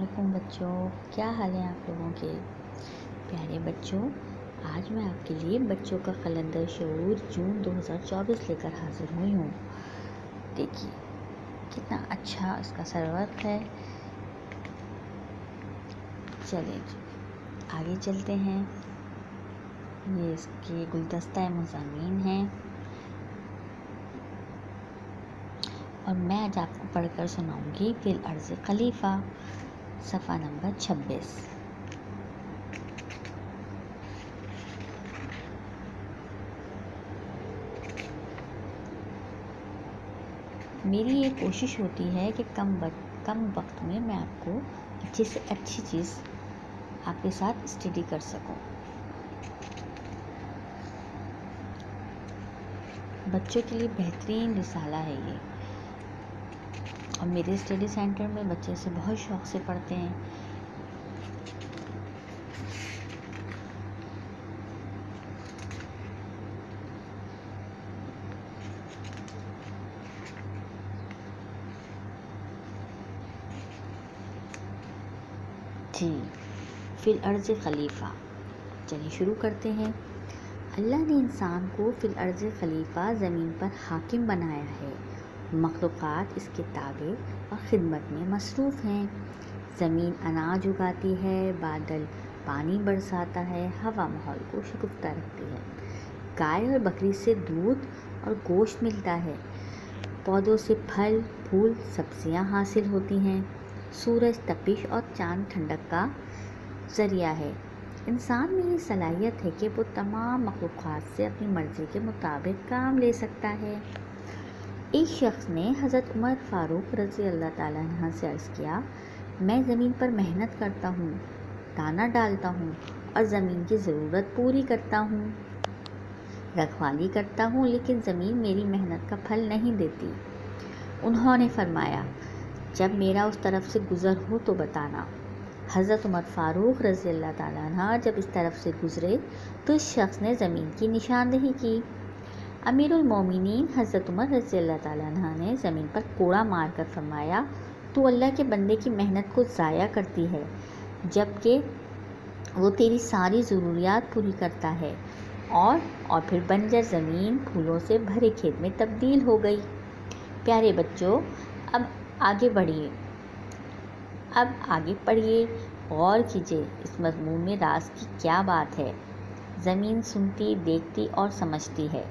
علیکم بچوں، کیا حال ہے آپ لوگوں کے؟ پیارے بچوں، آج میں آپ کے لیے بچوں کا قلندر شعور جون 2024 لے کر حاضر ہوئی ہوں۔ دیکھیے کتنا اچھا اس کا سرورق ہے۔ چلیں جی آگے چلتے ہیں۔ یہ اس کے گلدستہ مضامین ہیں اور میں آج آپ کو پڑھ کر سناؤں گی فی الارض خلیفہ، صفحہ نمبر 26۔ میری یہ کوشش ہوتی ہے کہ کم وقت میں آپ کو اچھی سے اچھی چیز آپ کے ساتھ اسٹڈی کر سکوں۔ بچوں کے لیے بہترین رسالہ ہے یہ، اور میرے اسٹڈی سینٹر میں بچے اسے بہت شوق سے پڑھتے ہیں۔ جی فی الارض خلیفہ، چلیے شروع کرتے ہیں۔ اللہ نے انسان کو فی الارض خلیفہ، زمین پر حاکم بنایا ہے۔ مخلوقات اس کے تابع اور خدمت میں مصروف ہیں۔ زمین اناج اگاتی ہے، بادل پانی برساتا ہے، ہوا ماحول کو شگفتہ رکھتی ہے۔ گائے اور بکری سے دودھ اور گوشت ملتا ہے۔ پودوں سے پھل پھول سبزیاں حاصل ہوتی ہیں۔ سورج تپش اور چاند ٹھنڈک کا ذریعہ ہے۔ انسان میں یہ صلاحیت ہے کہ وہ تمام مخلوقات سے اپنی مرضی کے مطابق کام لے سکتا ہے۔ ایک شخص نے حضرت عمر فاروق رضی اللہ تعالیٰ عنہ سے عرض کیا، میں زمین پر محنت کرتا ہوں، دانہ ڈالتا ہوں اور زمین کی ضرورت پوری کرتا ہوں، رکھوالی کرتا ہوں، لیکن زمین میری محنت کا پھل نہیں دیتی۔ انہوں نے فرمایا، جب میرا اس طرف سے گزر ہو تو بتانا۔ حضرت عمر فاروق رضی اللہ تعالیٰ عنہ جب اس طرف سے گزرے تو اس شخص نے زمین کی نشاندہی کی۔ امیر المومنین حضرت عمر رضی اللہ تعالیٰ عنہ نے زمین پر کوڑا مار کر فرمایا، تو اللہ کے بندے کی محنت کو ضائع کرتی ہے، جبکہ وہ تیری ساری ضروریات پوری کرتا ہے۔ اور پھر بنجر زمین پھولوں سے بھرے کھیت میں تبدیل ہو گئی۔ پیارے بچوں، اب آگے پڑھیے، غور کیجیے اس مضمون میں راز کی کیا بات ہے۔ زمین سنتی، دیکھتی اور سمجھتی ہے۔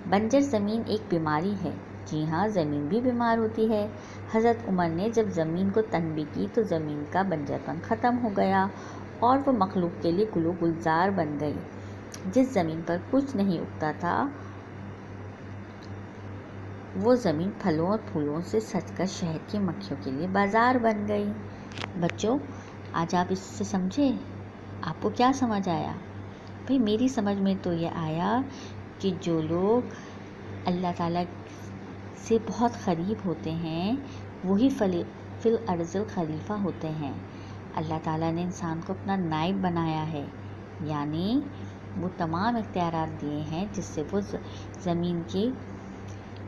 بنجر زمین ایک بیماری ہے۔ جی ہاں، زمین بھی بیمار ہوتی ہے۔ حضرت عمر نے جب زمین کو تنبیہ کی تو زمین کا بنجرپن ختم ہو گیا اور وہ مخلوق کے لیے گل و گلزار بن گئی۔ جس زمین پر کچھ نہیں اگتا تھا وہ زمین پھلوں اور پھولوں سے سج کر شہد کی مکھیوں کے لیے بازار بن گئی۔ بچوں، آج آپ اس سے سمجھے؟ آپ کو کیا سمجھ آیا؟ بھئی میری سمجھ میں تو یہ آیا کہ جو لوگ اللہ تعالیٰ سے بہت قریب ہوتے ہیں وہی فی الارض خلیفہ ہوتے ہیں۔ اللہ تعالیٰ نے انسان کو اپنا نائب بنایا ہے، یعنی وہ تمام اختیارات دیے ہیں جس سے وہ زمین کے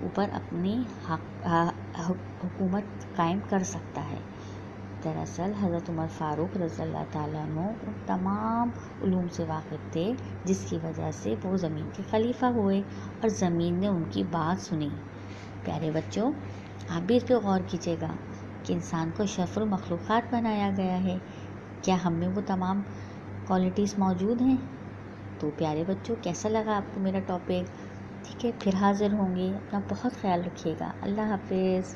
اوپر اپنی حکومت قائم کر سکتا ہے۔ دراصل حضرت عمر فاروق رضی اللہ تعالیٰ عنہ ان تمام علوم سے واقف تھے جس کی وجہ سے وہ زمین کے خلیفہ ہوئے اور زمین نے ان کی بات سنی۔ پیارے بچوں، آپ بھی اس پہ غور کیجیے گا کہ انسان کو اشرف المخلوقات بنایا گیا ہے۔ کیا ہم میں وہ تمام کوالٹیز موجود ہیں؟ تو پیارے بچوں، کیسا لگا آپ کو میرا ٹاپک؟ ٹھیک ہے، پھر حاضر ہوں گے۔ اپنا بہت خیال رکھیے گا۔ اللہ حافظ۔